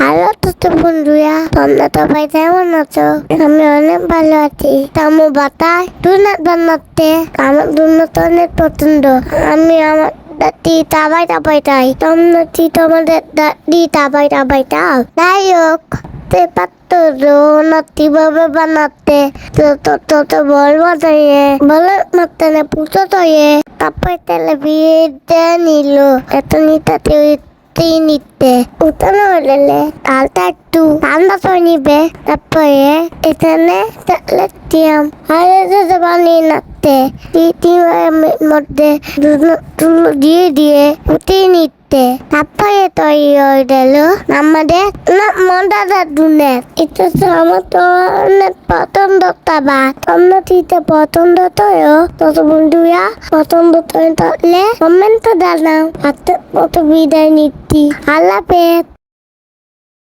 Hello তো বন্ধুরা, তোমরা সবাই কেমন আছো? আমি অনেক ভালো আছি। তামু বাতায় ডোনাট বানাতে আমার ডোনাট অনেক পছন্দ। আমি আমার দাদি তাবাই তাবাই তাই তোমরা কি তোমাদের দাদি তাবাই তাবাই তাও? যাই হোক, পাত্র ডোনাট কিভাবে বানাতে তো বলবো তাইয়ে বলে মারতে না পুজো তো তারপরে তেলে বিয়ে নিল এত নিতে নিতে উঠানো হলে ডালটা একটু ঠান্ডা করে নিবে। তারপরে এখানে দিয়াম আর বানিয়ে নাড়তে 3 মিনিটের মধ্যে দিয়ে দিয়ে উঠিয়ে নিতে। তারপরে তৈরি হয়ে গেল আমাদের মজাদার ডোনাট। এটা তো আমার তো অনেক পছন্দ খাবার। তোমরা দিতে পছন্দ তত বন্ধুরা পছন্দ থাকলে কমেন্ট জানাও। মতো বিদায় নিচ্ছি। আল্লাহ হাফেজ।